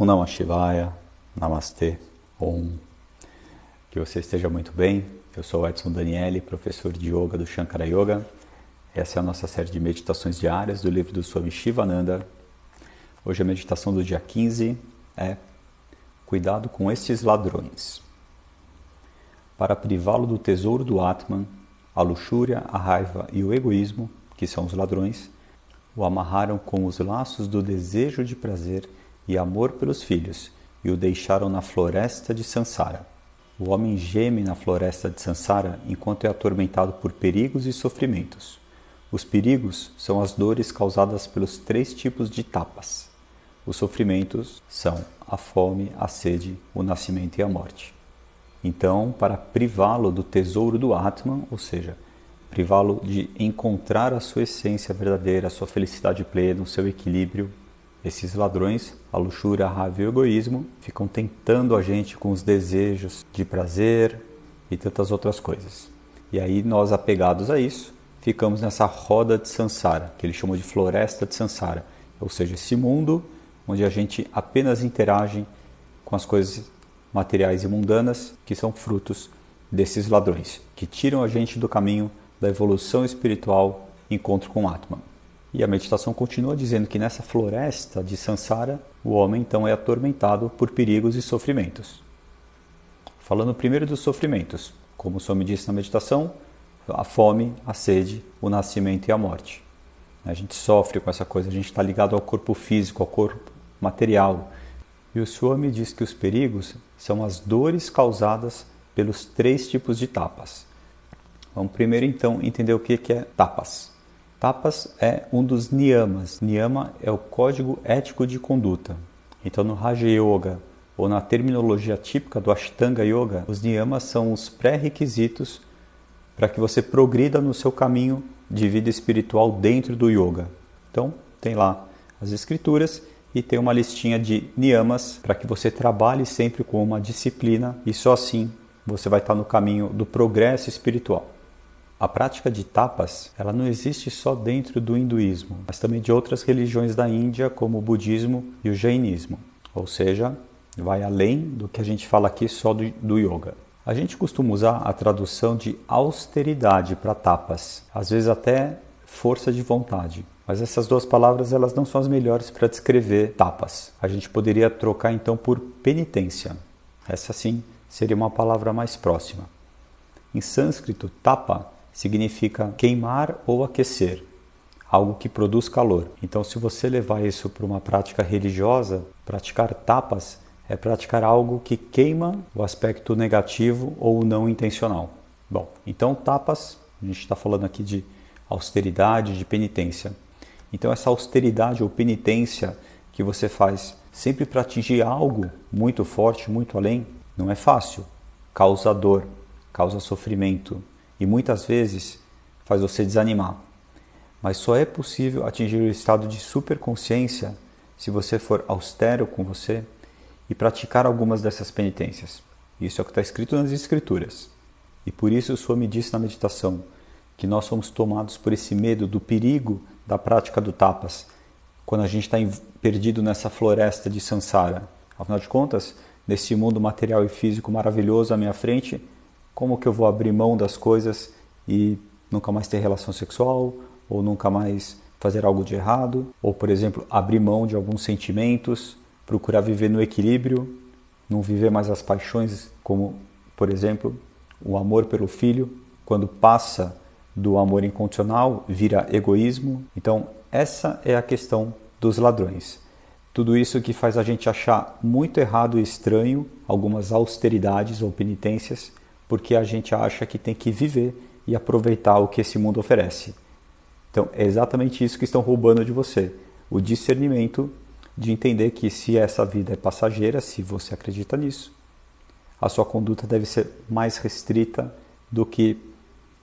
Om Namah Shivaya, Namastê, Om. Que você esteja muito bem. Eu sou o Edson Daniele, professor de Yoga do Shankara Yoga. Essa é a nossa série de meditações diárias do livro do Swami Shivananda. Hoje a meditação do dia 15 é Cuidado com estes ladrões. Para privá-lo do tesouro do Atman, a luxúria, a raiva e o egoísmo, que são os ladrões, o amarraram com os laços do desejo de prazer e amor pelos filhos e o deixaram na floresta de Sansara. O homem geme na floresta de Sansara enquanto é atormentado por perigos e sofrimentos. Os perigos são as dores causadas pelos 3 tipos de tapas. Os sofrimentos são a fome, a sede, o nascimento e a morte. Então, para privá-lo do tesouro do Atman, ou seja, privá-lo de encontrar a sua essência verdadeira, a sua felicidade plena, o seu equilíbrio, esses ladrões, a luxúria, a raiva e o egoísmo, ficam tentando a gente com os desejos de prazer e tantas outras coisas. E aí nós, apegados a isso, ficamos nessa roda de Sansara, que ele chamou de floresta de Sansara, ou seja, esse mundo onde a gente apenas interage com as coisas materiais e mundanas que são frutos desses ladrões, que tiram a gente do caminho da evolução espiritual, encontro com o Atman. E a meditação continua dizendo que nessa floresta de Sansara, o homem então é atormentado por perigos e sofrimentos. Falando primeiro dos sofrimentos, como o Swami disse na meditação, a fome, a sede, o nascimento e a morte. A gente sofre com essa coisa, a gente está ligado ao corpo físico, ao corpo material. E o Swami diz que os perigos são as dores causadas pelos 3 tipos de tapas. Vamos primeiro então entender o que é tapas. Tapas é um dos niyamas. Niyama é o código ético de conduta. Então no Raja Yoga, ou na terminologia típica do Ashtanga Yoga, os niyamas são os pré-requisitos para que você progrida no seu caminho de vida espiritual dentro do Yoga. Então tem lá as escrituras e tem uma listinha de niyamas para que você trabalhe sempre com uma disciplina e só assim você vai estar no caminho do progresso espiritual. A prática de tapas, ela não existe só dentro do hinduísmo, mas também de outras religiões da Índia, como o budismo e o jainismo. Ou seja, vai além do que a gente fala aqui só do yoga. A gente costuma usar a tradução de austeridade para tapas, às vezes até força de vontade. Mas essas 2 palavras elas não são as melhores para descrever tapas. A gente poderia trocar então por penitência. Essa sim seria uma palavra mais próxima. Em sânscrito, tapa significa queimar ou aquecer, algo que produz calor. Então, se você levar isso para uma prática religiosa, praticar tapas é praticar algo que queima o aspecto negativo ou não intencional. Bom, então tapas, a gente está falando aqui de austeridade, de penitência. Então, essa austeridade ou penitência que você faz sempre para atingir algo muito forte, muito além, não é fácil. Causa dor, causa sofrimento e muitas vezes faz você desanimar. Mas só é possível atingir o estado de superconsciência se você for austero com você e praticar algumas dessas penitências. Isso é o que está escrito nas escrituras. E por isso o Swami disse na meditação que nós somos tomados por esse medo do perigo da prática do tapas, quando a gente está perdido nessa floresta de Sansara. Afinal de contas, nesse mundo material e físico maravilhoso à minha frente, como que eu vou abrir mão das coisas e nunca mais ter relação sexual, ou nunca mais fazer algo de errado, ou, por exemplo, abrir mão de alguns sentimentos, procurar viver no equilíbrio, não viver mais as paixões, como, por exemplo, o amor pelo filho, quando passa do amor incondicional, vira egoísmo. Então, essa é a questão dos ladrões. Tudo isso que faz a gente achar muito errado e estranho algumas austeridades ou penitências, porque a gente acha que tem que viver e aproveitar o que esse mundo oferece. Então, é exatamente isso que estão roubando de você. O discernimento de entender que se essa vida é passageira, se você acredita nisso, a sua conduta deve ser mais restrita do que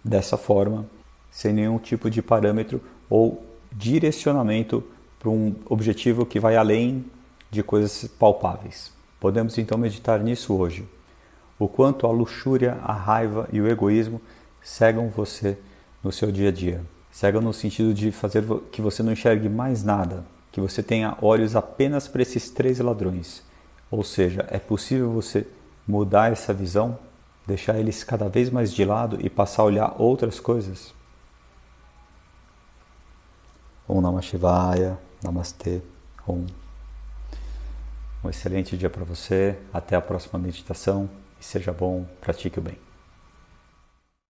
dessa forma, sem nenhum tipo de parâmetro ou direcionamento para um objetivo que vai além de coisas palpáveis. Podemos então meditar nisso hoje. O quanto a luxúria, a raiva e o egoísmo cegam você no seu dia a dia. Cegam no sentido de fazer que você não enxergue mais nada, que você tenha olhos apenas para esses 3 ladrões. Ou seja, é possível você mudar essa visão, deixar eles cada vez mais de lado e passar a olhar outras coisas? Om Namah Shivaya, Namastê, Om. Um excelente dia para você, até a próxima meditação e seja bom, pratique o bem.